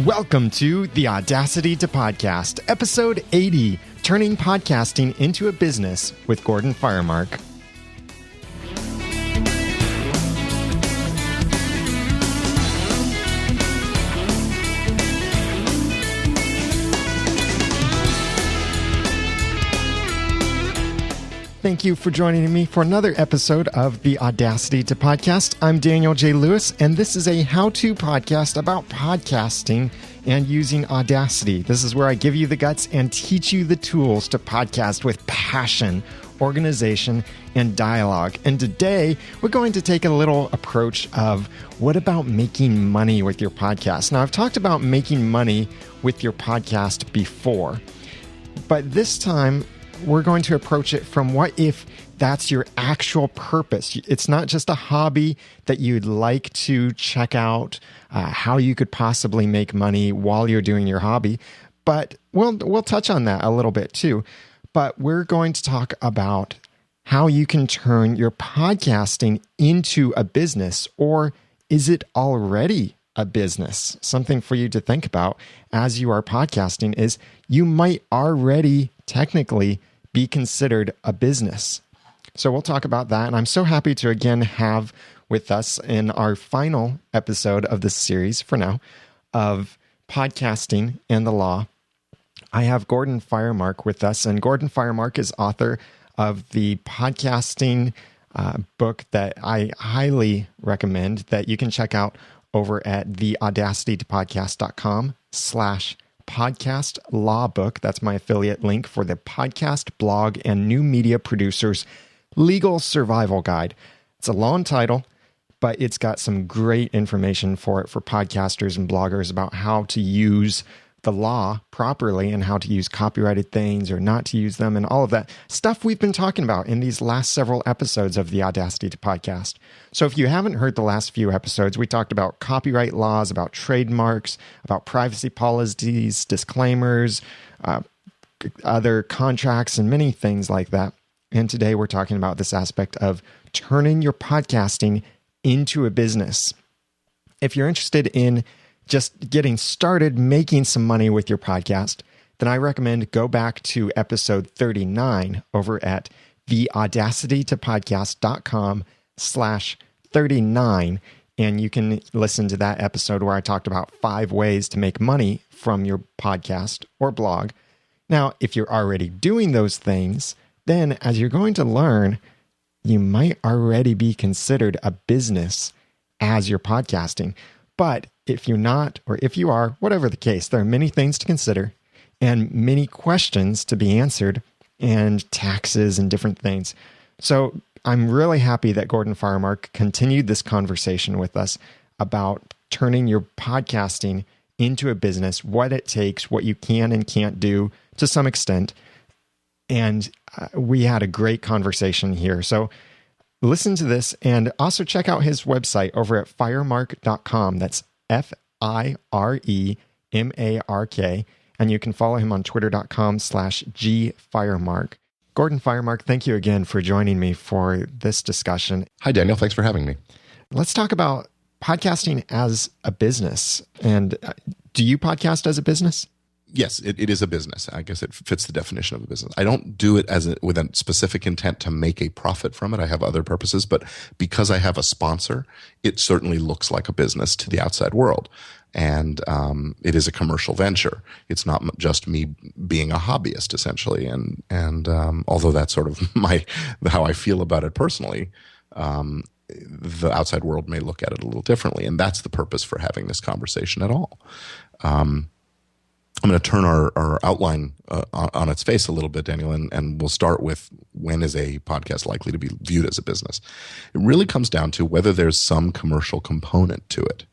Welcome to the Audacity to Podcast, episode 80, Turning Podcasting into a Business with Gordon Firemark. Thank you for joining me for another episode of the Audacity to Podcast. I'm Daniel J. Lewis, and this is a how-to podcast about podcasting and using Audacity. This is where I give you the guts and teach you the tools to podcast with passion, organization, and dialogue. And today, we're going to take a little approach of what about making money with your podcast? Now, I've talked about making money with your podcast before, but this time, we're going to approach it from what if that's your actual purpose. It's not just a hobby that you'd like to check out how you could possibly make money while you're doing your hobby, but we'll touch on that a little bit too. But we're going to talk about how you can turn your podcasting into a business, or is it already a business? Something for you to think about as you are podcasting is you might already technically be considered a business. So we'll talk about that. And I'm so happy to again have with us in our final episode of this series for now of podcasting and the law. I have Gordon Firemark with us, and Gordon Firemark is author of the podcasting book that I highly recommend that you can check out over at theaudacitytopodcast.com/podcast law book. That's my affiliate link for the podcast, blog, and new media producers legal survival guide. It's a long title, but it's got some great information for podcasters and bloggers about how to use the law properly and how to use copyrighted things or not to use them and all of that stuff we've been talking about in these last several episodes of the Audacity to Podcast. So if you haven't heard the last few episodes, we talked about copyright laws, about trademarks, about privacy policies, disclaimers, other contracts, and many things like that. And today we're talking about this aspect of turning your podcasting into a business. If you're interested in just getting started making some money with your podcast, then I recommend go back to episode 39 over at theaudacitytopodcast.com/39. And you can listen to that episode where I talked about 5 ways to make money from your podcast or blog. Now, if you're already doing those things, then as you're going to learn, you might already be considered a business as you're podcasting. But if you're not, or if you are, whatever the case, there are many things to consider and many questions to be answered and taxes and different things. So I'm really happy that Gordon Firemark continued this conversation with us about turning your podcasting into a business, what it takes, what you can and can't do to some extent. And we had a great conversation here. So listen to this and also check out his website over at firemark.com. That's FIREMARK. And you can follow him on twitter.com/GFiremark. Gordon Firemark, thank you again for joining me for this discussion. Hi, Daniel. Thanks for having me. Let's talk about podcasting as a business. And do you podcast as a business? Yes, it is a business. I guess it fits the definition of a business. I don't do it with a specific intent to make a profit from it. I have other purposes, but because I have a sponsor, it certainly looks like a business to the outside world. And it is a commercial venture. It's not just me being a hobbyist, essentially. And although that's sort of how I feel about it personally, the outside world may look at it a little differently. And that's the purpose for having this conversation at all. I'm going to turn our outline on its face a little bit, Daniel, and we'll start with when is a podcast likely to be viewed as a business. It really comes down to whether there's some commercial component to it.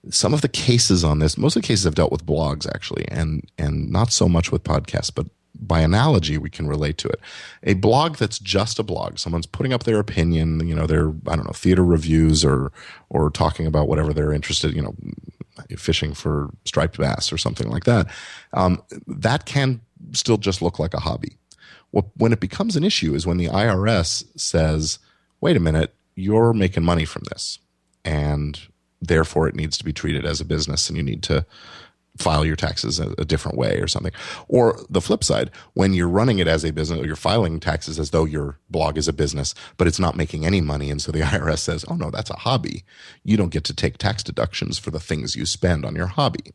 Some of the cases on this, most of the cases have dealt with blogs actually, and not so much with podcasts, but by analogy, we can relate to it. A blog that's just a blog, someone's putting up their opinion, their, theater reviews or talking about whatever they're interested, fishing for striped bass or something like that. That can still just look like a hobby. When it becomes an issue is when the IRS says, wait a minute, you're making money from this. And therefore it needs to be treated as a business and you need to file your taxes a different way or something. Or the flip side, when you're running it as a business, or you're filing taxes as though your blog is a business, but it's not making any money, and so the IRS says, oh no, that's a hobby. You don't get to take tax deductions for the things you spend on your hobby.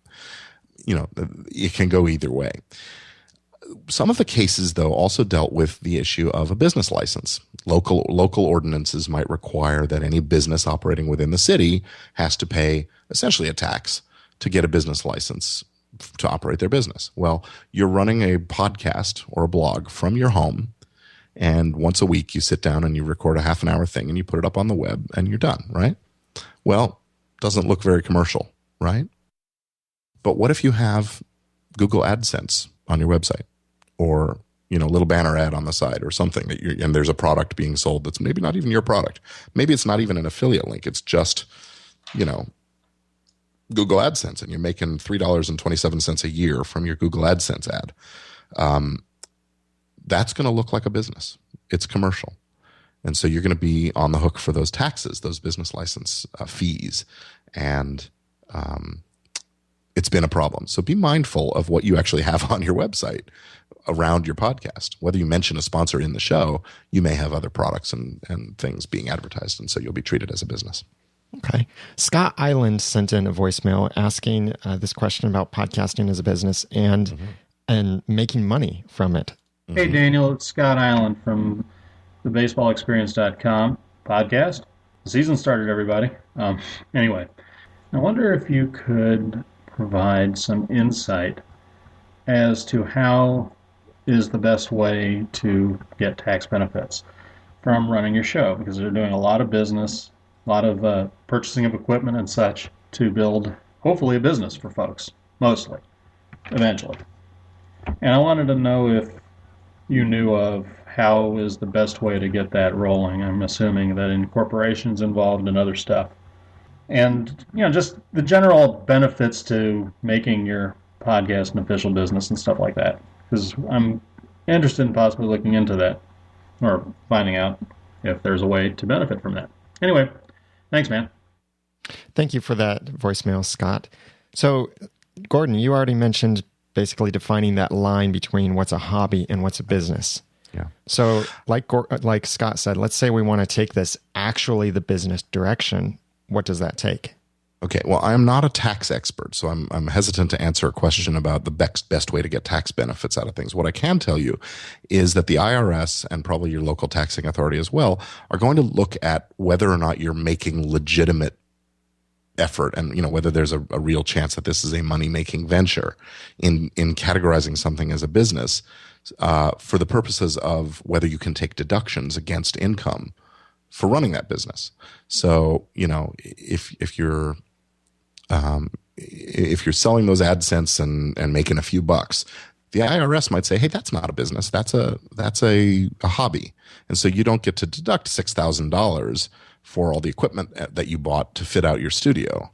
It can go either way. Some of the cases, though, also dealt with the issue of a business license. Local ordinances might require that any business operating within the city has to pay essentially a tax to get a business license to operate their business. Well, you're running a podcast or a blog from your home, and once a week you sit down and you record a half an hour thing and you put it up on the web and you're done, right? Well, doesn't look very commercial, right? But what if you have Google AdSense on your website, or a little banner ad on the side or something and there's a product being sold that's maybe not even your product. Maybe it's not even an affiliate link. It's just, Google AdSense, and you're making $3.27 a year from your Google AdSense ad. That's going to look like a business. It's commercial. And so you're going to be on the hook for those taxes, those business license fees. And it's been a problem. So be mindful of what you actually have on your website around your podcast. Whether you mention a sponsor in the show, you may have other products and things being advertised, and so you'll be treated as a business. Okay. Scott Eiland sent in a voicemail asking this question about podcasting as a business and making money from it. Hey, Daniel, it's Scott Eiland from the baseballexperience.com podcast. The season started, everybody. Anyway, I wonder if you could provide some insight as to how is the best way to get tax benefits from running your show, because they're doing a lot of business, a lot of purchasing of equipment and such to build, hopefully, a business for folks, mostly, eventually. And I wanted to know if you knew of how is the best way to get that rolling. I'm assuming that incorporation's involved and other stuff. And, just the general benefits to making your podcast an official business and stuff like that. Because I'm interested in possibly looking into that or finding out if there's a way to benefit from that. Anyway, thanks, man. Thank you for that voicemail, Scott. So, Gordon, you already mentioned basically defining that line between what's a hobby and what's a business. Yeah. So, like Scott said, let's say we want to take this actually the business direction. What does that take? Okay, well, I'm not a tax expert, so I'm hesitant to answer a question about the best way to get tax benefits out of things. What I can tell you is that the IRS, and probably your local taxing authority as well, are going to look at whether or not you're making legitimate effort, and whether there's a real chance that this is a money-making venture in categorizing something as a business for the purposes of whether you can take deductions against income for running that business. So, if you're selling those AdSense and making a few bucks, the IRS might say, hey, that's not a business. That's a hobby. And so you don't get to deduct $6,000 for all the equipment that you bought to fit out your studio.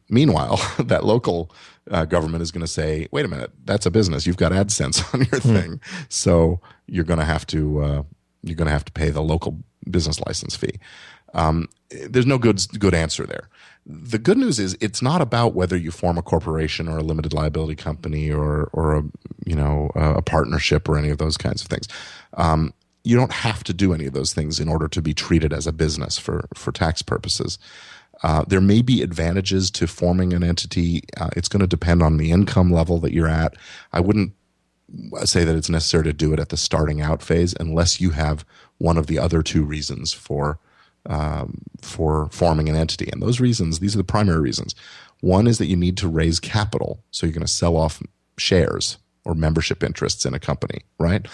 Meanwhile, that local government is going to say, wait a minute, that's a business. You've got AdSense on your thing. So you're going to have to pay the local business license fee. There's no good answer there. The good news is it's not about whether you form a corporation or a limited liability company or a partnership or any of those kinds of things. You don't have to do any of those things in order to be treated as a business for tax purposes. There may be advantages to forming an entity. It's going to depend on the income level that you're at. I wouldn't say that it's necessary to do it at the starting out phase unless you have one of the other two reasons for forming an entity. And those reasons, these are the primary reasons. One is that you need to raise capital. So you're going to sell off shares or membership interests in a company, right?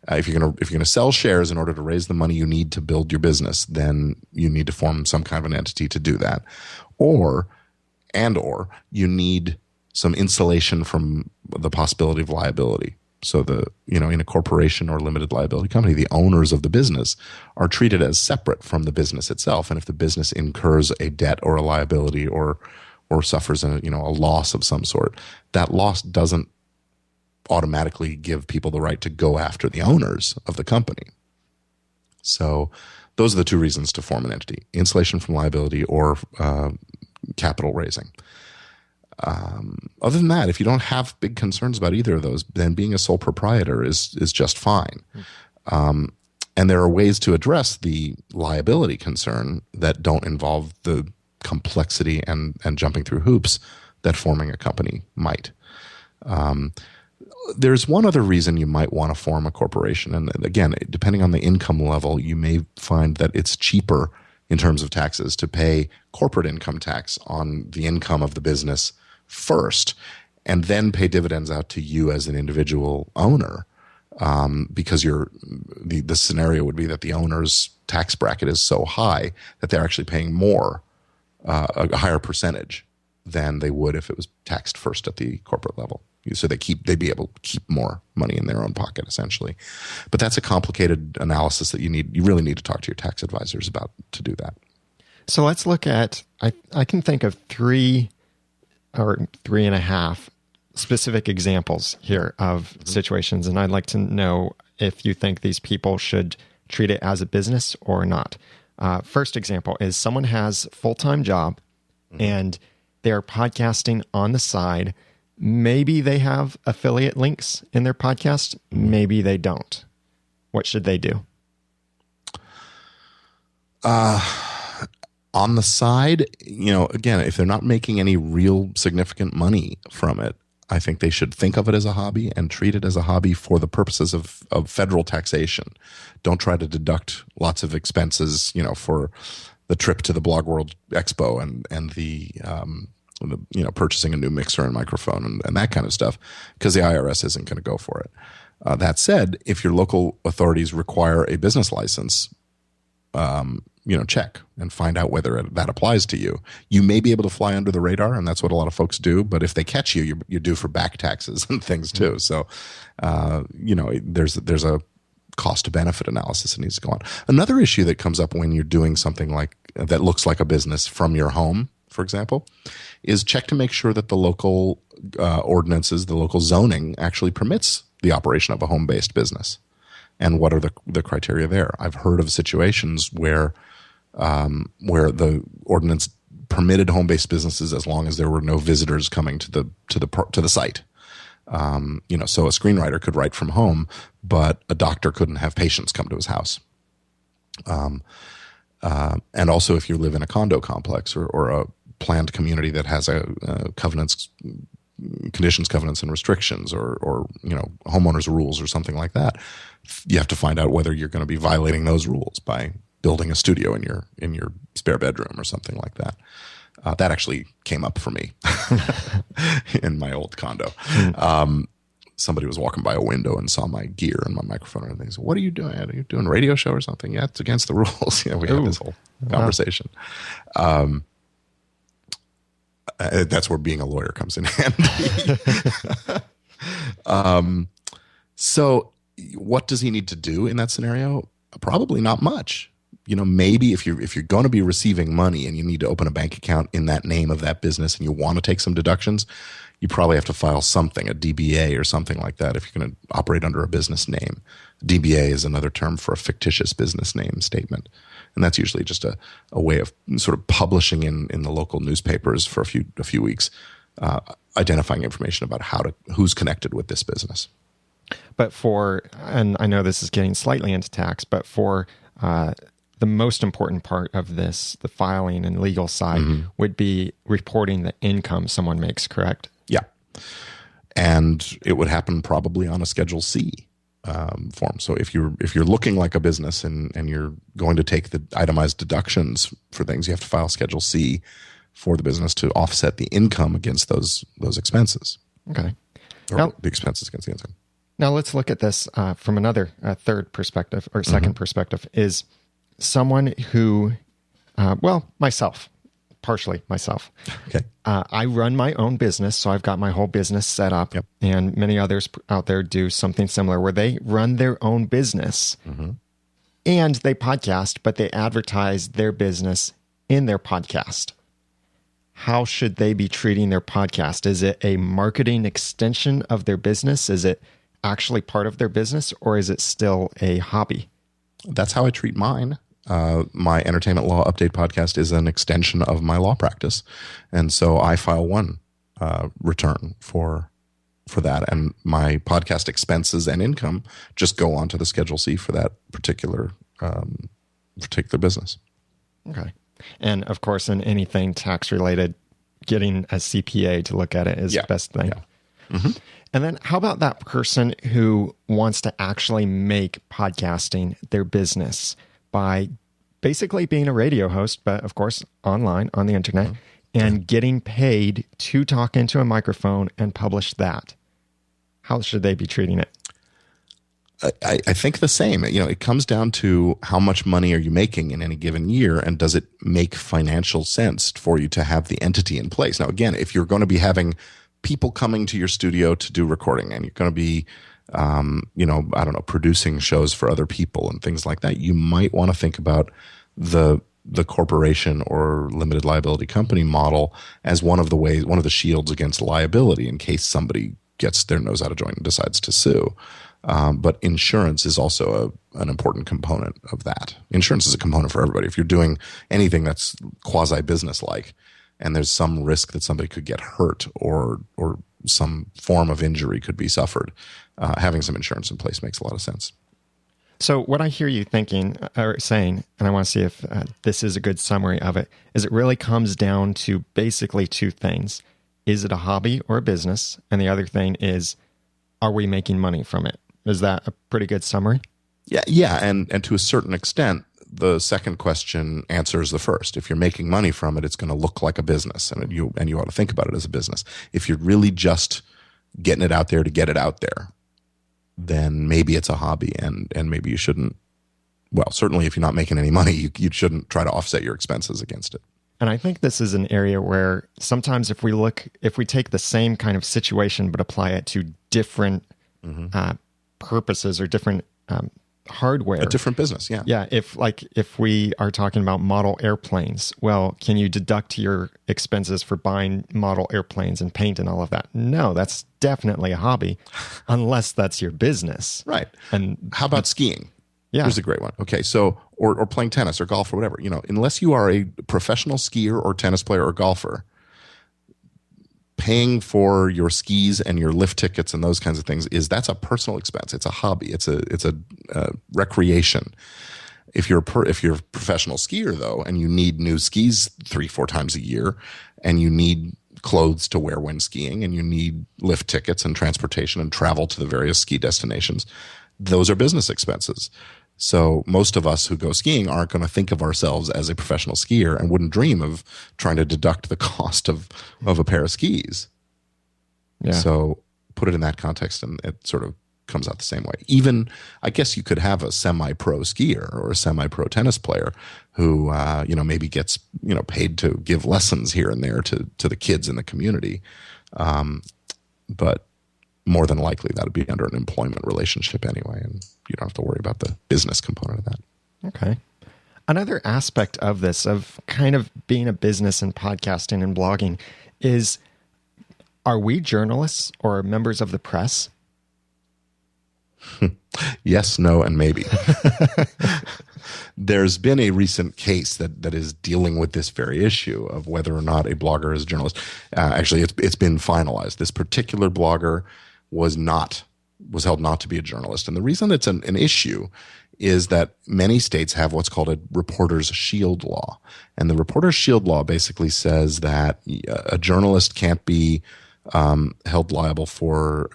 If you're going to sell shares in order to raise the money you need to build your business, then you need to form some kind of an entity to do that. Or you need some insulation from the possibility of liability. So in a corporation or limited liability company, the owners of the business are treated as separate from the business itself. And if the business incurs a debt or a liability or suffers a loss of some sort, that loss doesn't automatically give people the right to go after the owners of the company. So those are the two reasons to form an entity: insulation from liability or capital raising. Other than that, if you don't have big concerns about either of those, then being a sole proprietor is just fine. And there are ways to address the liability concern that don't involve the complexity and jumping through hoops that forming a company might. There's one other reason you might want to form a corporation. And again, depending on the income level, you may find that it's cheaper in terms of taxes to pay corporate income tax on the income of the business first and then pay dividends out to you as an individual owner. Because the scenario would be that the owner's tax bracket is so high that they're actually paying more, a higher percentage than they would if it was taxed first at the corporate level. So they'd be able to keep more money in their own pocket, essentially. But that's a complicated analysis that you really need to talk to your tax advisors about to do that. So let's look at, I can think of 3 or 3.5 specific examples here of situations, and I'd like to know if you think these people should treat it as a business or not. First example is someone has a full-time job and they're podcasting on the side. Maybe they have affiliate links in their podcast. Maybe they don't. What should they do? On the side, again, if they're not making any real significant money from it, I think they should think of it as a hobby and treat it as a hobby for the purposes of federal taxation. Don't try to deduct lots of expenses, for the trip to the Blog World Expo and the purchasing a new mixer and microphone and that kind of stuff, because the IRS isn't going to go for it. That said, if your local authorities require a business license, check and find out whether that applies to you. You may be able to fly under the radar, and that's what a lot of folks do. But if they catch you, you're due for back taxes and things too. So, there's a cost to benefit analysis that needs to go on. Another issue that comes up when you're doing something like that looks like a business from your home, for example, is check to make sure that the local ordinances, the local zoning actually permits the operation of a home-based business. And what are the criteria there? I've heard of situations where the ordinance permitted home-based businesses as long as there were no visitors coming to the site. So a screenwriter could write from home, but a doctor couldn't have patients come to his house. And also, if you live in a condo complex or a planned community that has conditions, covenants, and restrictions, or homeowners rules or something like that, you have to find out whether you're going to be violating those rules by building a studio in your spare bedroom or something like that. That actually came up for me in my old condo. Somebody was walking by a window and saw my gear and my microphone and they said, "What are you doing? Are you doing a radio show or something?" "Yeah, it's against the rules." We had this whole conversation. That's where being a lawyer comes in handy. So what does he need to do in that scenario? Probably not much. Maybe if you're going to be receiving money and you need to open a bank account in that name of that business and you want to take some deductions, you probably have to file something, a DBA or something like that, if you're going to operate under a business name. DBA is another term for a fictitious business name statement. And that's usually just a way of sort of publishing in the local newspapers for a few weeks, identifying information about who's connected with this business. But and I know this is getting slightly into tax, but for the most important part of this, the filing and legal side, would be reporting the income someone makes, correct? Yeah. And it would happen probably on a Schedule C form. So if you're looking like a business and you're going to take the itemized deductions for things, you have to file Schedule C for the business to offset the income against those expenses. Okay. Or the expenses against the income. Now let's look at this from another third perspective or second perspective, is someone who, partially myself. Okay. I run my own business, so I've got my whole business set up, and many others out there do something similar where they run their own business and they podcast, but they advertise their business in their podcast. How should they be treating their podcast? Is it a marketing extension of their business? Is it actually part of their business, or is it still a hobby? That's how I treat mine. my entertainment law update podcast is an extension of my law practice. And so I file one return for that. And my podcast expenses and income just go onto the Schedule C for that particular business. Okay. And of course, in anything tax related, getting a CPA to look at it is the best thing. Yeah. Mm-hmm. And then how about that person who wants to actually make podcasting their business by basically being a radio host, but of course online on the internet, and getting paid to talk into a microphone and publish that? How should they be treating it? I think the same. It comes down to how much money are you making in any given year, and does it make financial sense for you to have the entity in place? Now, again, if you're going to be having people coming to your studio to do recording, and you're going to be, producing shows for other people and things like that, you might want to think about the corporation or limited liability company model as one of the shields against liability in case somebody gets their nose out of joint and decides to sue. But insurance is also an important component of that. Insurance is a component for everybody. If you're doing anything that's quasi-business-like and there's some risk that somebody could get hurt or some form of injury could be suffered, having some insurance in place makes a lot of sense. So what I hear you thinking or saying, and I want to see if this is a good summary of it, is it really comes down to basically two things. Is it a hobby or a business? And the other thing is, are we making money from it? Is that a pretty good summary? Yeah, and to a certain extent, the second question answers the first. If you're making money from it, it's going to look like a business, and you ought to think about it as a business. If you're really just getting it out there to get it out there, then maybe it's a hobby, and maybe you shouldn't. Well, certainly if you're not making any money, you shouldn't try to offset your expenses against it. And I think this is an area where sometimes if we take the same kind of situation but apply it to different purposes or different hardware. A different business, yeah. Yeah, if we are talking about model airplanes, well, can you deduct your expenses for buying model airplanes and paint and all of that? No, that's definitely a hobby, unless that's your business. Right. And how about skiing? Yeah. Here's a great one. Okay, so or playing tennis or golf or whatever. Unless you are a professional skier or tennis player or golfer, paying for your skis and your lift tickets and those kinds of things that's a personal expense. It's a hobby. It's a recreation. If you're a professional skier though, and you need new skis 3-4 times a year, and you need clothes to wear when skiing, and you need lift tickets and transportation and travel to the various ski destinations, those are business expenses. So most of us who go skiing aren't going to think of ourselves as a professional skier and wouldn't dream of trying to deduct the cost of a pair of skis. Yeah. So put it in that context and it sort of comes out the same way. Even, I guess you could have a semi-pro skier or a semi-pro tennis player who, maybe gets, paid to give lessons here and there to the kids in the community. But more than likely that would be under an employment relationship anyway, and you don't have to worry about the business component of that. Okay. Another aspect of this, of kind of being a business and podcasting and blogging, is, are we journalists or members of the press? Yes, no, and maybe. There's been a recent case that is dealing with this very issue of whether or not a blogger is a journalist. Actually, it's been finalized. This particular blogger was held not to be a journalist. And the reason it's an issue is that many states have what's called a reporter's shield law. And the reporter's shield law basically says that a journalist can't be held liable for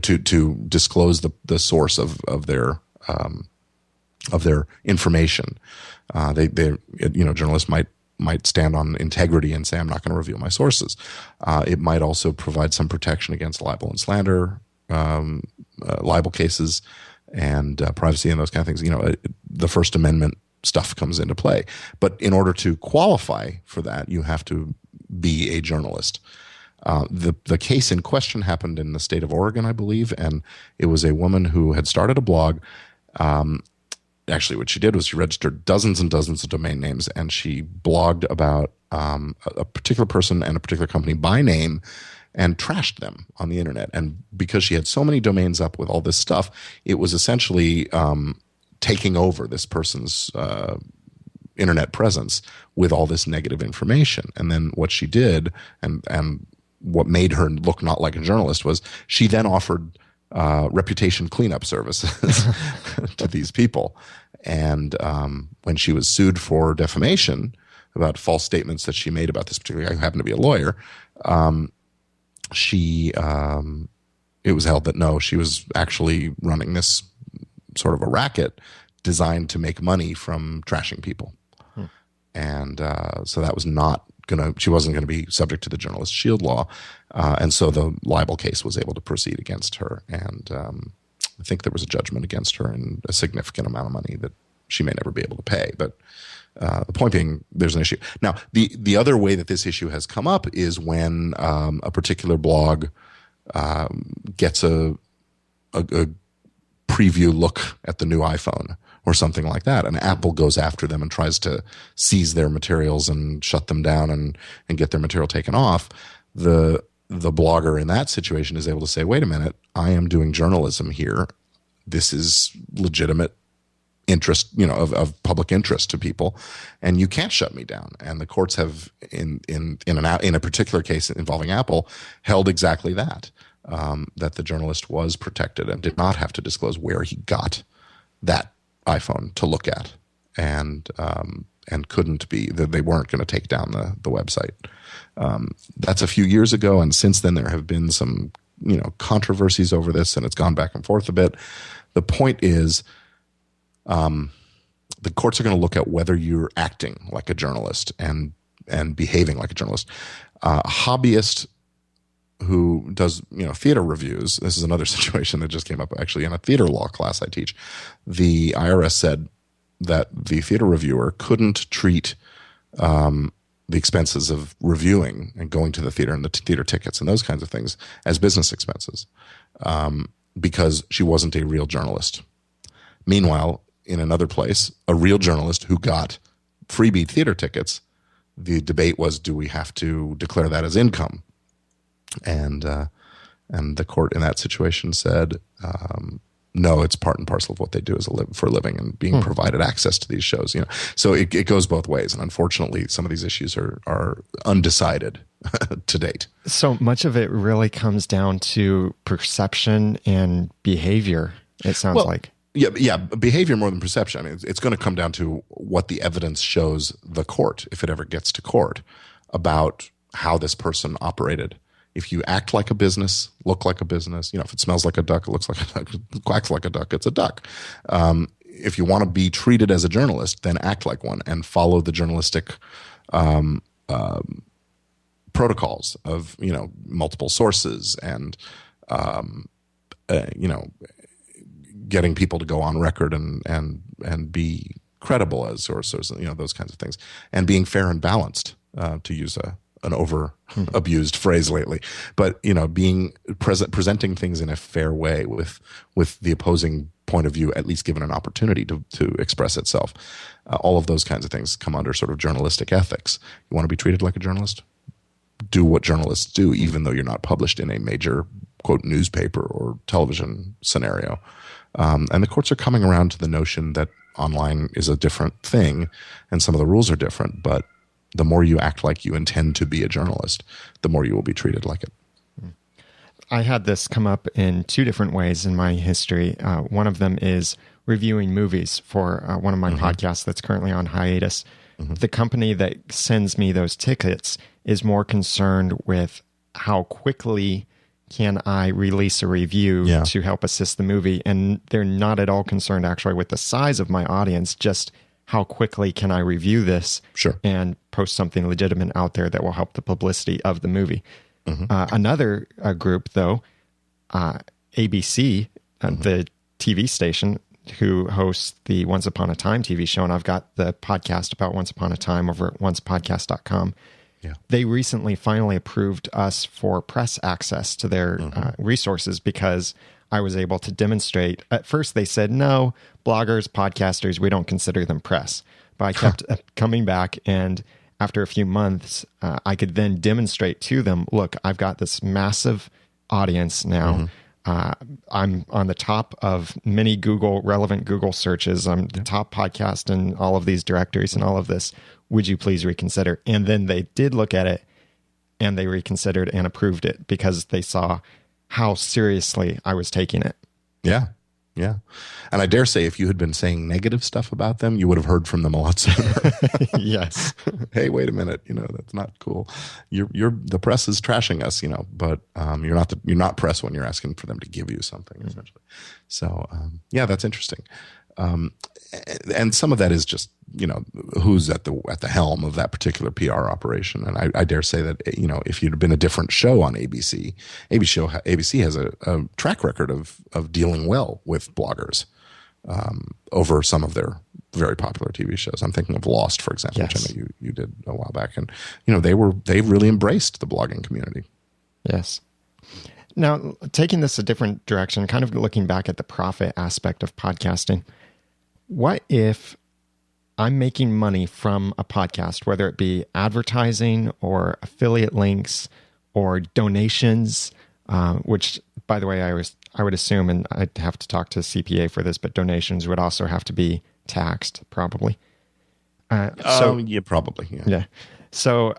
to disclose the source of their information. Journalists might stand on integrity and say, I'm not going to reveal my sources. It might also provide some protection against libel and slander, libel cases, and privacy and those kind of things. The First Amendment stuff comes into play. But in order to qualify for that, you have to be a journalist. The case in question happened in the state of Oregon, I believe, and it was a woman who had started a blog. Actually, what she did was she registered dozens and dozens of domain names, and she blogged about a particular person and a particular company by name and trashed them on the internet. And because she had so many domains up with all this stuff, it was essentially taking over this person's internet presence with all this negative information. And then what she did, and what made her look not like a journalist, was she then offered reputation cleanup services to these people. And when she was sued for defamation about false statements that she made about this particular guy who happened to be a lawyer, it was held that no, she was actually running this sort of a racket designed to make money from trashing people. And so that was not she wasn't going to be subject to the Journalist Shield Law. And so the libel case was able to proceed against her. And I think there was a judgment against her in a significant amount of money that she may never be able to pay. But the point being, there's an issue. Now, the other way that this issue has come up is when a particular blog gets a preview look at the new iPhone or something like that, and Apple goes after them and tries to seize their materials and shut them down and get their material taken off. The blogger in that situation is able to say, wait a minute, I am doing journalism here. This is legitimate interest, of public interest to people, and you can't shut me down. And the courts have, in a particular case involving Apple, held exactly that, that the journalist was protected and did not have to disclose where he got that iPhone to look at, and couldn't be, that they weren't going to take down the website. That's a few years ago, and since then there have been some controversies over this, and it's gone back and forth a bit. The point is, the courts are going to look at whether you're acting like a journalist and behaving like a journalist. A hobbyist who does theater reviews. This is another situation that just came up actually in a theater law class I teach. The IRS said that the theater reviewer couldn't treat the expenses of reviewing and going to the theater and the theater tickets and those kinds of things as business expenses, because she wasn't a real journalist. Meanwhile, in another place, a real journalist who got freebie theater tickets, the debate was, do we have to declare that as income? And the court in that situation said, no, it's part and parcel of what they do for a living and being provided access to these shows. So it goes both ways. And unfortunately, some of these issues are undecided to date. So much of it really comes down to perception and behavior, it sounds like. Yeah, behavior more than perception. I mean, it's going to come down to what the evidence shows the court, if it ever gets to court, about how this person operated. If you act like a business, look like a business, if it smells like a duck, it looks like a duck, it quacks like a duck, it's a duck. If you want to be treated as a journalist, then act like one and follow the journalistic protocols of, multiple sources and, getting people to go on record and be credible as sources, those kinds of things, and being fair and balanced, to use an over abused phrase lately, but being presenting things in a fair way with the opposing point of view, at least given an opportunity to express itself. All of those kinds of things come under sort of journalistic ethics. You want to be treated like a journalist? Do what journalists do, even though you're not published in a major quote newspaper or television scenario. And the courts are coming around to the notion that online is a different thing and some of the rules are different, but the more you act like you intend to be a journalist, the more you will be treated like it. I had this come up in two different ways in my history. One of them is reviewing movies for one of my podcasts that's currently on hiatus. The company that sends me those tickets is more concerned with how quickly can I release a review to help assist the movie. And they're not at all concerned actually with the size of my audience, just how quickly can I review this and post something legitimate out there that will help the publicity of the movie. Another group, though, ABC, the TV station, who hosts the Once Upon a Time TV show, and I've got the podcast about Once Upon a Time over at oncepodcast.com. They recently finally approved us for press access to their resources because I was able to demonstrate. At first, they said, no, bloggers, podcasters, we don't consider them press. But I kept coming back, and after a few months, I could then demonstrate to them, look, I've got this massive audience now. I'm on the top of many relevant Google searches. I'm the top podcast in all of these directories and all of this. Would you please reconsider? And then they did look at it, and they reconsidered and approved it because they saw how seriously I was taking it. Yeah. Yeah. And I dare say if you had been saying negative stuff about them, you would have heard from them a lot sooner. Yes. Hey, wait a minute. That's not cool. The press is trashing us, but you're not press when you're asking for them to give you something, essentially. So, that's interesting. And some of that is just, who's at the helm of that particular PR operation. And I dare say that, if you'd been a different show on ABC, ABC has a track record of dealing well with bloggers over some of their very popular TV shows. I'm thinking of Lost, for example, yes. which I know you did a while back. And, they really embraced the blogging community. Yes. Now, taking this a different direction, kind of looking back at the profit aspect of podcasting, what if I'm making money from a podcast, whether it be advertising or affiliate links or donations, which, by the way, I would assume, and I'd have to talk to a CPA for this, but donations would also have to be taxed, probably. Yeah, probably. Yeah. Yeah. So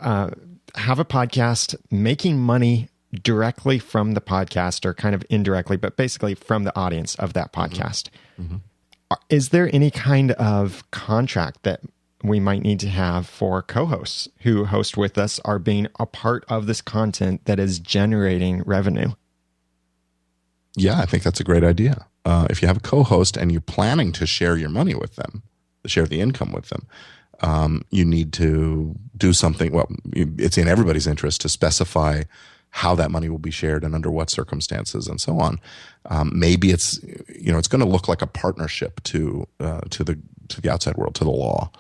have a podcast making money directly from the podcast, or kind of indirectly, but basically from the audience of that podcast. Mm-hmm. Is there any kind of contract that we might need to have for co-hosts who host with us are being a part of this content that is generating revenue? Yeah, I think that's a great idea. If you have a co-host and you're planning to share your money with them, share the income with them, you need to do something. Well, it's in everybody's interest to specify how that money will be shared and under what circumstances and so on. Maybe it's going to look like a partnership to the outside world, to the law.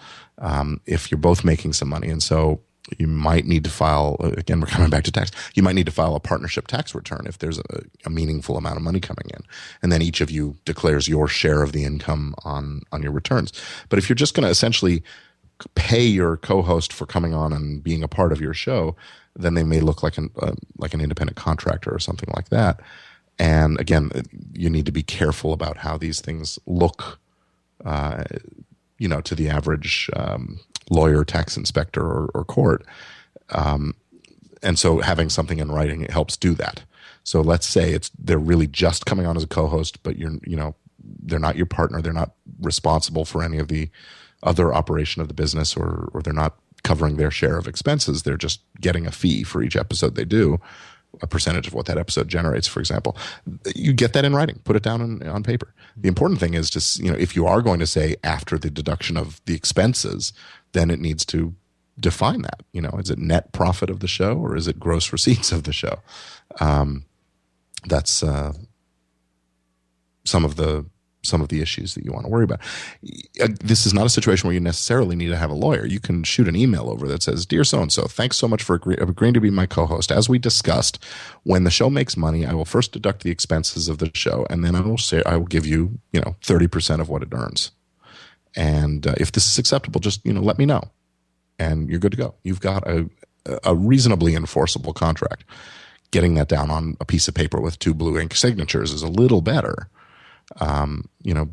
If you're both making some money, and so you might need to file, again, we're coming back to tax, you might need to file a partnership tax return if there's a meaningful amount of money coming in. And then each of you declares your share of the income on your returns. But if you're just going to essentially pay your co-host for coming on and being a part of your show, then they may look like an independent contractor or something like that. And again, you need to be careful about how these things look, to the average lawyer, tax inspector, or court. And so having something in writing, it helps do that. So let's say they're really just coming on as a co-host, but they're not your partner. They're not responsible for any of the other operation of the business, or they're not covering their share of expenses. They're just getting a fee for each episode they do, a percentage of what that episode generates, for example. You get that in writing, put it down on paper. The important thing is if you are going to say after the deduction of the expenses, then it needs to define that. Is it net profit of the show, or is it gross receipts of the show? That's some of the issues that you want to worry about. This is not a situation where you necessarily need to have a lawyer. You can shoot an email over that says, "Dear so-and-so, thanks so much for agreeing to be my co-host. As we discussed, when the show makes money, I will first deduct the expenses of the show, and then I will give you, 30% of what it earns. And if this is acceptable, just, let me know." And you're good to go. You've got a reasonably enforceable contract. Getting that down on a piece of paper with 2 blue ink signatures is a little better.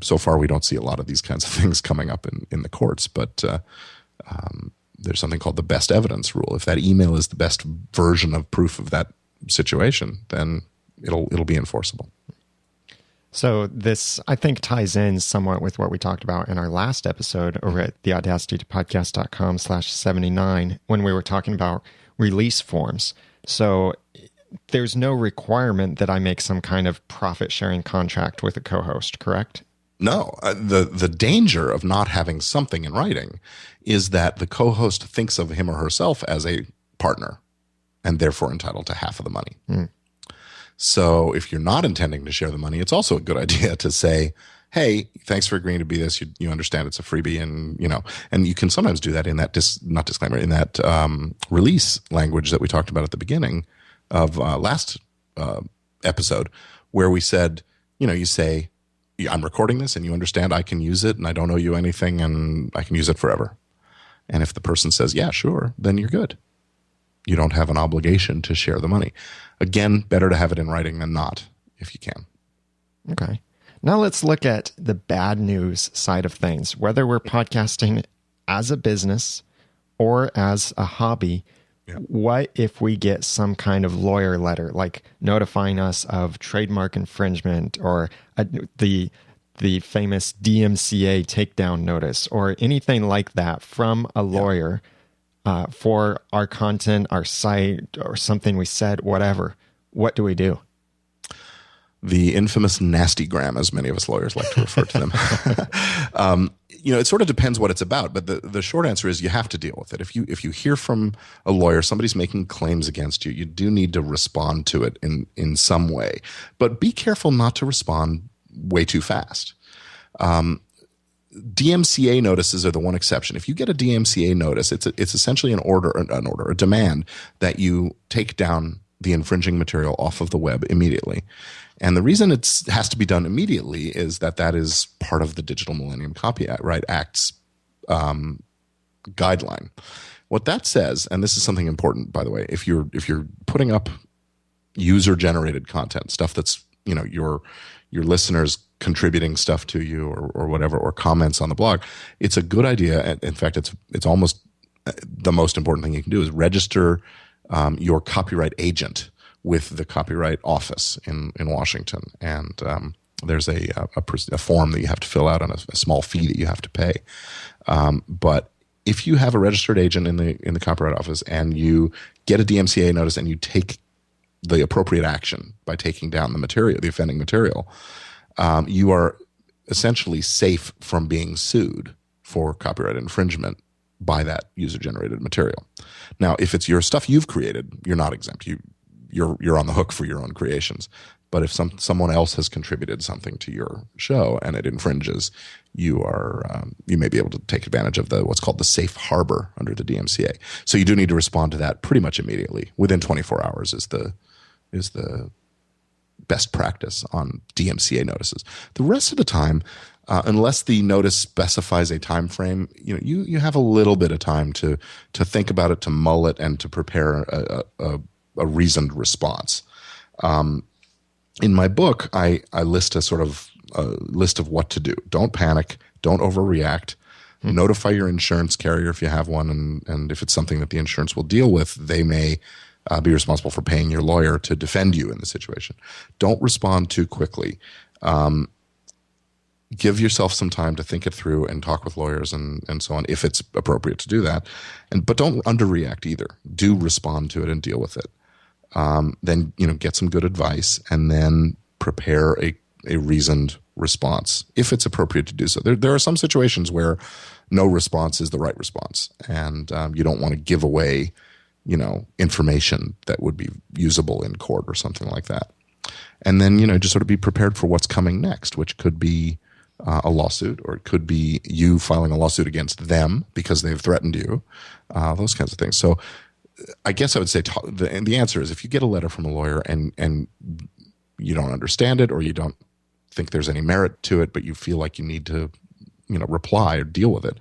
So far we don't see a lot of these kinds of things coming up in the courts, but there's something called the best evidence rule. If that email is the best version of proof of that situation, then it'll be enforceable. So this, I think, ties in somewhat with what we talked about in our last episode over at theaudacitypodcast.com/79 when we were talking about release forms. So there's no requirement that I make some kind of profit-sharing contract with a co-host, correct? No. The danger of not having something in writing is that the co-host thinks of him or herself as a partner and therefore entitled to half of the money. Mm. So if you're not intending to share the money, it's also a good idea to say, "Hey, thanks for agreeing to be this. You understand it's a freebie," and and you can sometimes do that in that in that release language that we talked about at the beginning of last episode, where we said, you say, "I'm recording this, and you understand I can use it, and I don't owe you anything, and I can use it forever." And if the person says, "Yeah, sure," then you're good. You don't have an obligation to share the money. Again, better to have it in writing than not. if you can. Okay. Now let's look at the bad news side of things. Whether we're podcasting as a business or as a hobby, what if we get some kind of lawyer letter, like notifying us of trademark infringement or the famous DMCA takedown notice or anything like that from a lawyer for our content, our site, or something we said, whatever? What do we do? The infamous nastygram, as many of us lawyers like to refer to them. It sort of depends what it's about, but the short answer is you have to deal with it. If you hear from a lawyer, somebody's making claims against you, you do need to respond to it in some way. But be careful not to respond way too fast. DMCA notices are the one exception. If you get a DMCA notice, it's essentially a demand that you take down the infringing material off of the web immediately. And the reason it has to be done immediately is that is part of the Digital Millennium Copyright Act's guideline. What that says, and this is something important, by the way, if you're putting up user-generated content, stuff that's your listeners contributing stuff to you or whatever, or comments on the blog, it's a good idea. In fact, it's almost the most important thing you can do is register your copyright agent with the Copyright Office in Washington. And there's a form that you have to fill out and a small fee that you have to pay. But if you have a registered agent in the Copyright Office and you get a DMCA notice and you take the appropriate action by taking down the offending material, you are essentially safe from being sued for copyright infringement by that user-generated material. Now, if it's your stuff you've created, you're not exempt. You're on the hook for your own creations. But if someone else has contributed something to your show and it infringes, you may be able to take advantage of what's called the safe harbor under the DMCA. So you do need to respond to that pretty much immediately. Within 24 hours is the best practice on DMCA notices. The rest of the time, unless the notice specifies a time frame, you have a little bit of time to think about it, to mull it, and to prepare a reasoned response. In my book, I list a list of what to do. Don't panic. Don't overreact. Notify your insurance carrier if you have one, and if it's something that the insurance will deal with, they may be responsible for paying your lawyer to defend you in the situation. Don't respond too quickly. Give yourself some time to think it through and talk with lawyers and so on if it's appropriate to do that. But don't underreact either. Do respond to it and deal with it. Then get some good advice and then prepare a reasoned response if it's appropriate to do so. There are some situations where no response is the right response, and you don't want to give away information that would be usable in court or something like that. And then just sort of be prepared for what's coming next, which could be a lawsuit, or it could be you filing a lawsuit against them because they've threatened you, those kinds of things. So I guess I would say the answer is if you get a letter from a lawyer and you don't understand it or you don't think there's any merit to it, but you feel like you need to reply or deal with it,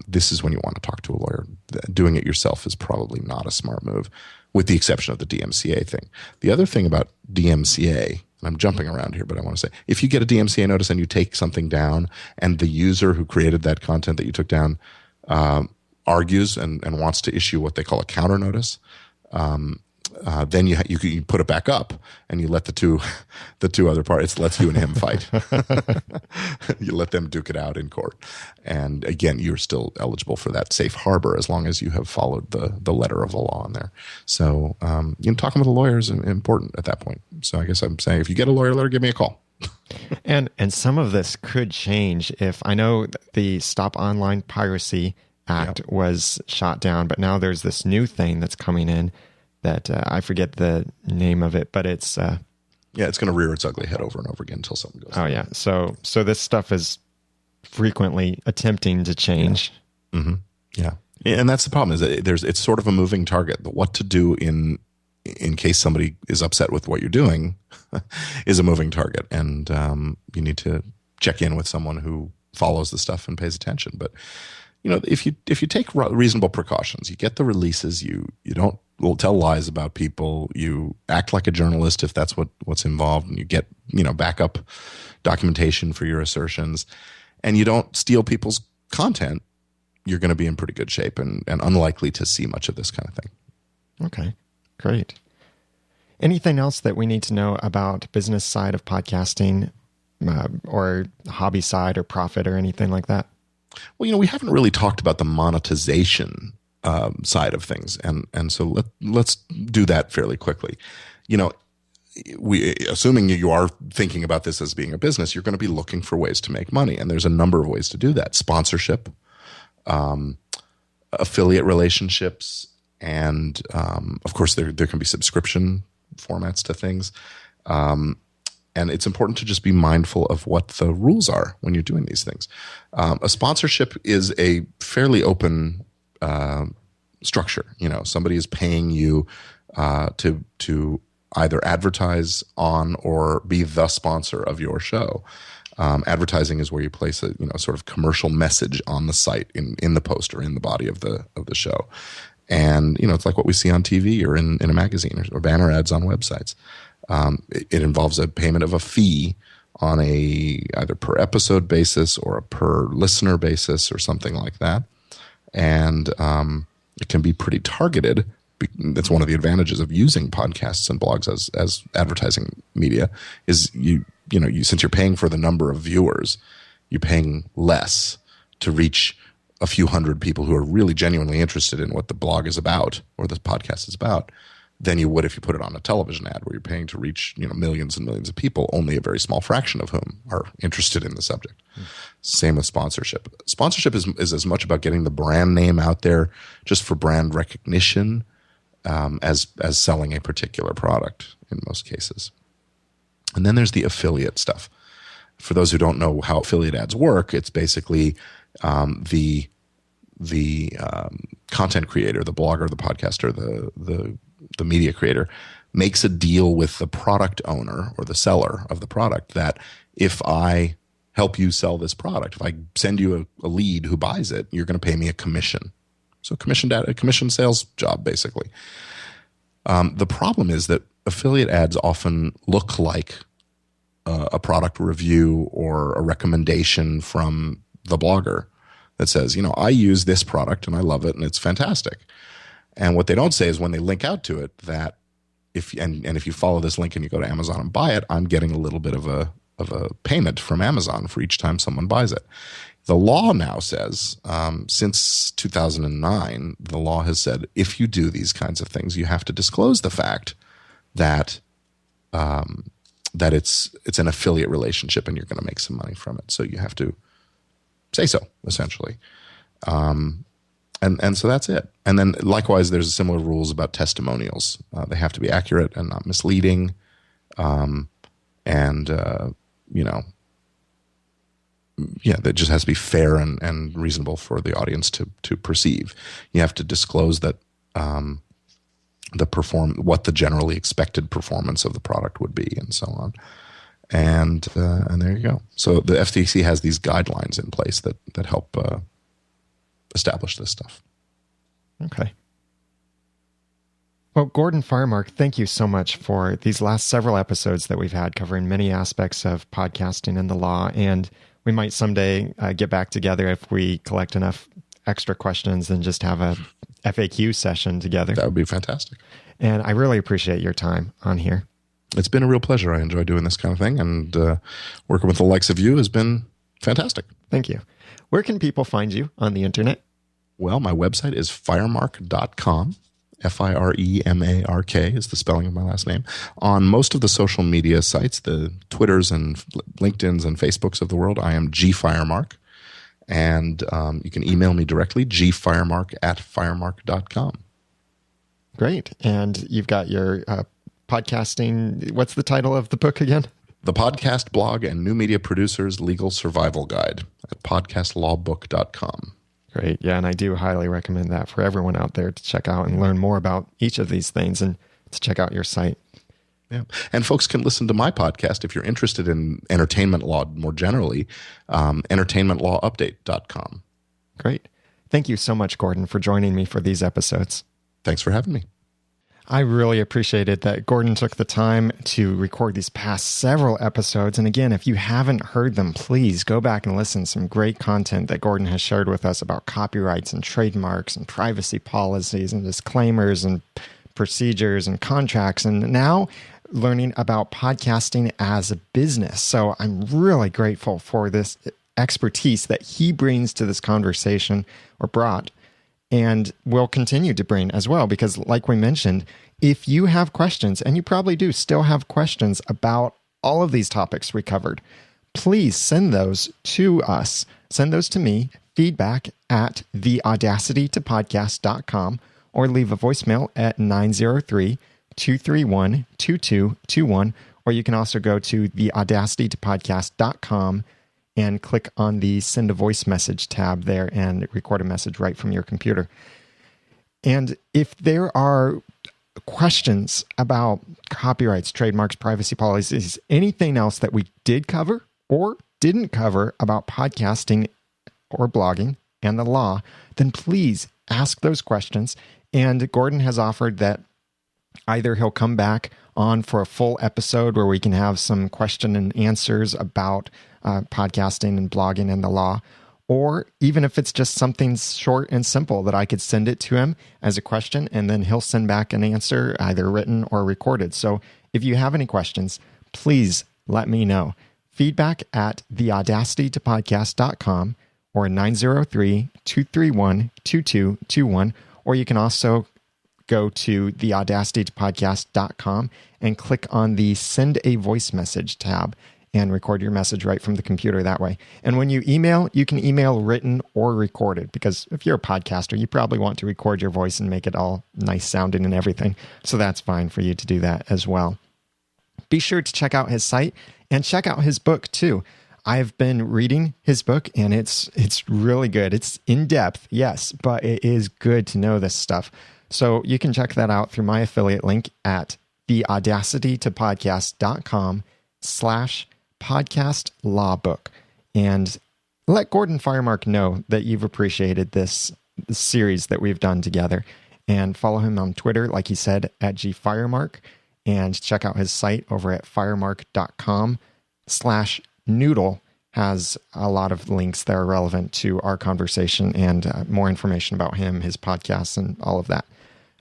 this is when you want to talk to a lawyer. Doing it yourself is probably not a smart move, with the exception of the DMCA thing. The other thing about DMCA, and I'm jumping around here, but I want to say, if you get a DMCA notice and you take something down and the user who created that content that you took down argues and wants to issue what they call a counter notice, then you put it back up and you let the two other parties, lets you and him fight. You let them duke it out in court, and again, you're still eligible for that safe harbor as long as you have followed the letter of the law in there. So talking with a lawyer is important at that point. So I guess I'm saying, if you get a lawyer letter, give me a call. And some of this could change. If I know the Stop Online Piracy Act was shot down, but now there's this new thing that's coming in that I forget the name of it, but it's it's going to rear its ugly head over and over again until something goes. Oh yeah, so this stuff is frequently attempting to change. Yeah. Mm-hmm. Yeah, and that's the problem, is that it's sort of a moving target. What to do in case somebody is upset with what you're doing is a moving target, and you need to check in with someone who follows the stuff and pays attention. But if you take reasonable precautions, you get the releases, you don't will tell lies about people. You act like a journalist if that's what's involved, and you get, backup documentation for your assertions, and you don't steal people's content, you're going to be in pretty good shape and unlikely to see much of this kind of thing. Okay, great. Anything else that we need to know about business side of podcasting, or hobby side or profit or anything like that? Well, we haven't really talked about the monetization side of things, and so let's do that fairly quickly. Assuming you are thinking about this as being a business, you're going to be looking for ways to make money, and there's a number of ways to do that: sponsorship, affiliate relationships, and of course there can be subscription formats to things. And it's important to just be mindful of what the rules are when you're doing these things. A sponsorship is a fairly open structure. Somebody is paying you to either advertise on or be the sponsor of your show. Advertising is where you place a sort of commercial message on the site in the post or in the body of the show. And it's like what we see on TV or in a magazine or banner ads on websites. It involves a payment of a fee on a either per episode basis or a per listener basis or something like that. And it can be pretty targeted. That's one of the advantages of using podcasts and blogs as advertising media is since you're paying for the number of viewers, you're paying less to reach a few hundred people who are really genuinely interested in what the blog is about or the podcast is about than you would if you put it on a television ad where you're paying to reach millions and millions of people, only a very small fraction of whom are interested in the subject. Same with sponsorship. Sponsorship is as much about getting the brand name out there just for brand recognition as selling a particular product in most cases. And then there's the affiliate stuff. For those who don't know how affiliate ads work, it's basically the content creator, the blogger, the podcaster, the media creator makes a deal with the product owner or the seller of the product that if I help you sell this product, if I send you a lead who buys it, you're going to pay me a commission. So a commission sales job, basically. The problem is that affiliate ads often look like a product review or a recommendation from the blogger that says, I use this product and I love it and it's fantastic. And what they don't say is when they link out to it that if you follow this link and you go to Amazon and buy it, I'm getting a little bit of a payment from Amazon for each time someone buys it. The law now says, since 2009, the law has said if you do these kinds of things, you have to disclose the fact that it's an affiliate relationship and you're going to make some money from it. So you have to say so, essentially. And so that's it. And then likewise, there's similar rules about testimonials. They have to be accurate and not misleading. That just has to be fair and reasonable for the audience to perceive. You have to disclose that what the generally expected performance of the product would be, and so on. And there you go. So the FTC has these guidelines in place that help establish this stuff. Okay. Well, Gordon Firemark, thank you so much for these last several episodes that we've had covering many aspects of podcasting and the law. And we might someday get back together if we collect enough extra questions and just have a FAQ session together. That would be fantastic. And I really appreciate your time on here. It's been a real pleasure. I enjoy doing this kind of thing, and working with the likes of you has been fantastic. Thank you. Where can people find you on the internet? Well, my website is firemark.com. Firemark is the spelling of my last name. On most of the social media sites, the Twitters and LinkedIns and Facebooks of the world, I am G Firemark. And you can email me directly, gfiremark@firemark.com. Great. And you've got your podcasting, what's the title of the book again? The Podcast Blog and New Media Producers Legal Survival Guide at podcastlawbook.com. Great. Yeah, and I do highly recommend that for everyone out there to check out and learn more about each of these things and to check out your site. Yeah. And folks can listen to my podcast if you're interested in entertainment law more generally, entertainmentlawupdate.com. Great. Thank you so much, Gordon, for joining me for these episodes. Thanks for having me. I really appreciated that Gordon took the time to record these past several episodes. And again, if you haven't heard them, please go back and listen. Some great content that Gordon has shared with us about copyrights and trademarks and privacy policies and disclaimers and procedures and contracts. And now learning about podcasting as a business. So I'm really grateful for this expertise that he brings to this conversation, or brought, and will continue to bring as well. Because like we mentioned, if you have questions, and you probably do still have questions about all of these topics we covered, please send those to us. Send those to me, feedback at theaudacitytopodcast.com, or leave a voicemail at 903-231-2221. Or you can also go to theaudacitytopodcast.com and click on the send a voice message tab there and record a message right from your computer. And if there are questions about copyrights, trademarks, privacy policies, anything else that we did cover or didn't cover about podcasting or blogging and the law, then please ask those questions. And Gordon has offered that either he'll come back on for a full episode where we can have some question and answers about podcasting and blogging and the law, or even if it's just something short and simple that I could send it to him as a question, and then he'll send back an answer, either written or recorded. So if you have any questions, please let me know. Feedback at theaudacitytopodcast.com or 903-231-2221, or you can also go to theaudacitytopodcast.com and click on the send a voice message tab and record your message right from the computer that way. And when you email, you can email written or recorded, because if you're a podcaster, you probably want to record your voice and make it all nice sounding and everything. So that's fine for you to do that as well. Be sure to check out his site and check out his book too. I've been reading his book, and it's really good. It's in depth, yes, but it is good to know this stuff. So you can check that out through my affiliate link at theaudacitytopodcast.com/podcast law book. And let Gordon Firemark know that you've appreciated this series that we've done together. And follow him on Twitter, like he said, at gfiremark. And check out his site over at firemark.com/noodle. Has a lot of links that are relevant to our conversation and more information about him, his podcasts, and all of that.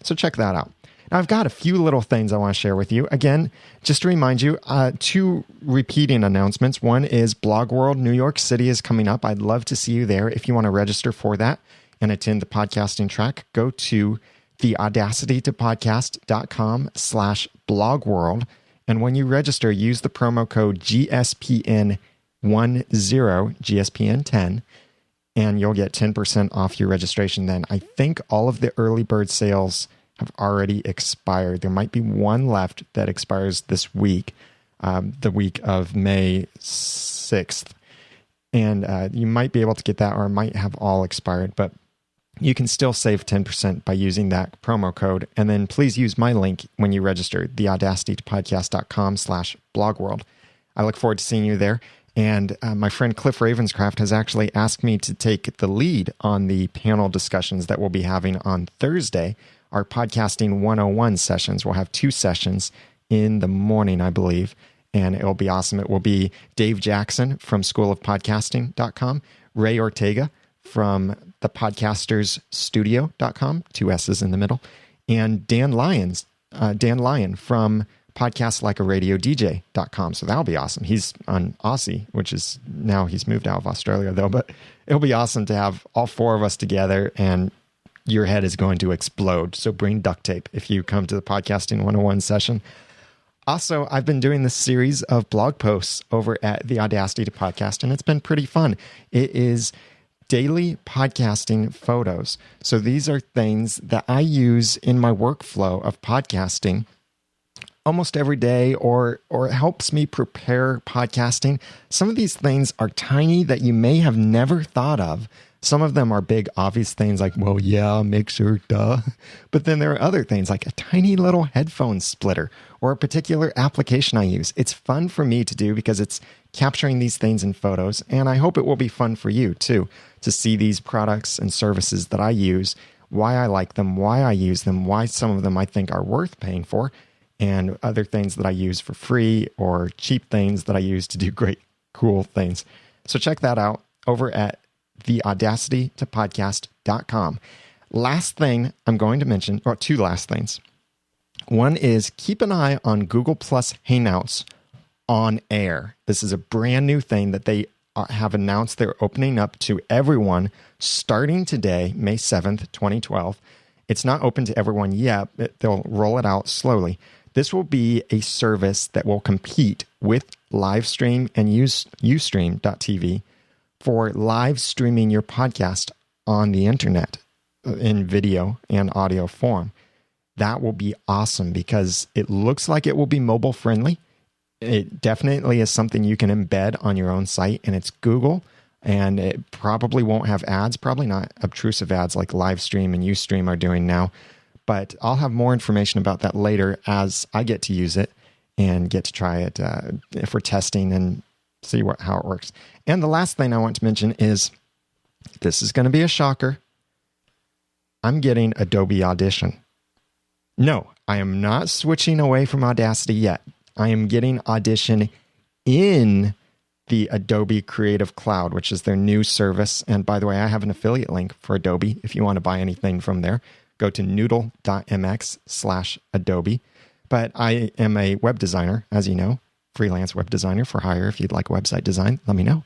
So check that out. Now, I've got a few little things I want to share with you. Again, just to remind you, 2 repeating announcements. One is Blog World New York City is coming up. I'd love to see you there. If you want to register for that and attend the podcasting track, go to theaudacitytopodcast.com/blogworld. And when you register, use the promo code GSPN10, GSPN10, and you'll get 10% off your registration then. I think all of the early bird sales have already expired. There might be one left that expires this week, the week of May 6th. And you might be able to get that, or it might have all expired, but you can still save 10% by using that promo code. And then please use my link when you register, theaudacitytopodcast.com/blogworld. I look forward to seeing you there. And my friend Cliff Ravenscraft has actually asked me to take the lead on the panel discussions that we'll be having on Thursday. Our Podcasting 101 sessions. We'll have 2 sessions in the morning, I believe, and it'll be awesome. It will be Dave Jackson from schoolofpodcasting.com, Ray Ortega from thepodcastersstudio.com, 2 S's in the middle, and Dan Lyon from podcastlikearadiodj.com. So that'll be awesome. He's on Aussie, which is now he's moved out of Australia though, but it'll be awesome to have all 4 of us together, and your head is going to explode. So bring duct tape if you come to the Podcasting 101 session. Also, I've been doing this series of blog posts over at the Audacity to Podcast, and it's been pretty fun. It is daily podcasting photos. So these are things that I use in my workflow of podcasting almost every day, or it helps me prepare podcasting. Some of these things are tiny that you may have never thought of. Some of them are big, obvious things like, well, yeah, mixer, duh. But then there are other things like a tiny little headphone splitter or a particular application I use. It's fun for me to do because it's capturing these things in photos. And I hope it will be fun for you too, to see these products and services that I use why I like them, why I use them, why some of them I think are worth paying for, and other things that I use for free or cheap things that I use to do great, cool things. So check that out over at theaudacitytopodcast.com. Last thing I'm going to mention, or two last things. One is keep an eye on Google Plus Hangouts on air. This is a brand new thing that they have announced they're opening up to everyone starting today, May 7th, 2012. It's not open to everyone yet, but they'll roll it out slowly. This will be a service that will compete with Livestream and Ustream.tv for live streaming your podcast on the internet in video and audio form. That will be awesome because it looks like it will be mobile friendly. It definitely is something you can embed on your own site, and it's Google, and it probably won't have ads, probably not obtrusive ads like Livestream and Ustream are doing now. But I'll have more information about that later as I get to use it and get to try it for testing and see how it works. And the last thing I want to mention is, this is going to be a shocker. I'm getting Adobe Audition. No, I am not switching away from Audacity yet. I am getting Audition in the Adobe Creative Cloud, which is their new service. And by the way, I have an affiliate link for Adobe if you want to buy anything from there. Go to noodle.mx/Adobe. But I am a web designer, as you know, freelance web designer for hire. If you'd like website design, let me know.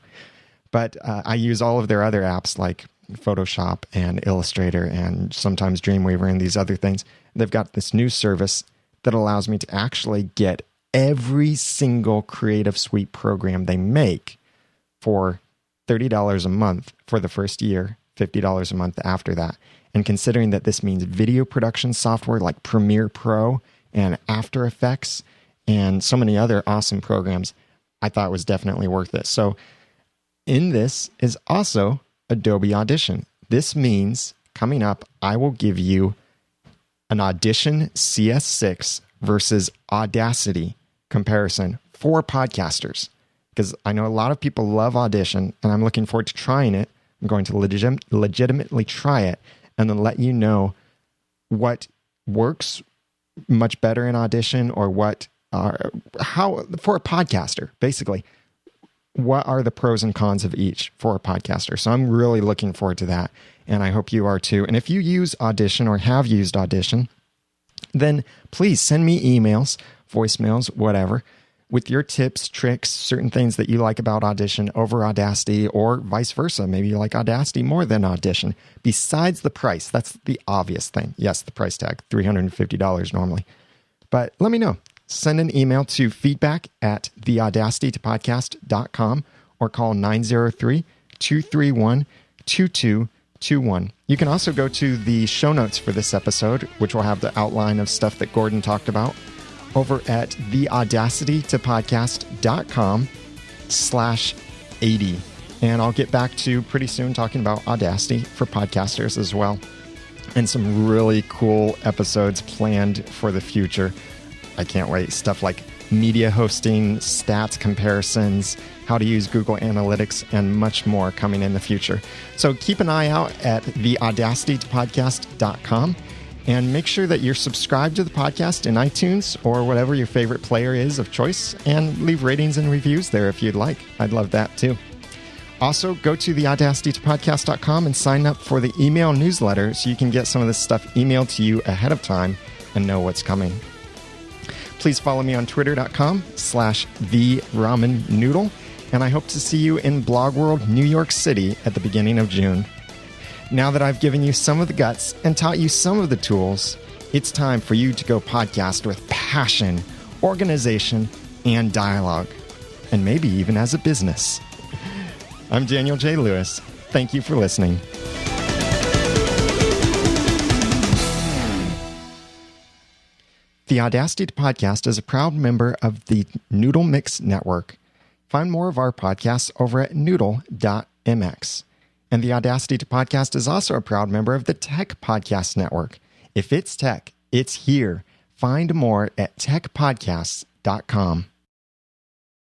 But I use all of their other apps like Photoshop and Illustrator and sometimes Dreamweaver and these other things. They've got this new service that allows me to actually get every single Creative Suite program they make for $30 a month for the first year, $50 a month after that. And considering that this means video production software like Premiere Pro and After Effects and so many other awesome programs, I thought it was definitely worth it. So in this is also Adobe Audition. This means coming up, I will give you an Audition CS6 versus Audacity comparison for podcasters, because I know a lot of people love Audition, and I'm looking forward to trying it. I'm going to legitimately try it and then let you know what works much better in Audition, or how for a podcaster, basically. What are the pros and cons of each for a podcaster? So I'm really looking forward to that, and I hope you are too. And if you use Audition or have used Audition, then please send me emails, voicemails, whatever, with your tips, tricks, certain things that you like about Audition over Audacity, or vice versa. Maybe you like Audacity more than Audition. Besides the price, that's the obvious thing. Yes, the price tag, $350 normally. But let me know. Send an email to feedback@theaudacitytopodcast.com or call 903-231-2221. You can also go to the show notes for this episode, which will have the outline of stuff that Gordon talked about, over at theaudacitytopodcast.com/80. And I'll get back to pretty soon talking about Audacity for podcasters as well, and some really cool episodes planned for the future. I can't wait. Stuff like media hosting, stats comparisons, how to use Google Analytics, and much more coming in the future. So keep an eye out at theaudacitytopodcast.com, and make sure that you're subscribed to the podcast in iTunes or whatever your favorite player is of choice, and leave ratings and reviews there if you'd like. I'd love that too. Also, go to theaudacitytopodcast.com and sign up for the email newsletter so you can get some of this stuff emailed to you ahead of time and know what's coming. Please follow me on twitter.com/theramennoodle, and I hope to see you in Blog World, New York City at the beginning of June. Now that I've given you some of the guts and taught you some of the tools, it's time for you to go podcast with passion, organization, and dialogue, and maybe even as a business. I'm Daniel J. Lewis. Thank you for listening. The Audacity Podcast is a proud member of the Noodle Mix Network. Find more of our podcasts over at noodle.mx. And the Audacity Podcast is also a proud member of the Tech Podcast Network. If it's tech, it's here. Find more at techpodcasts.com.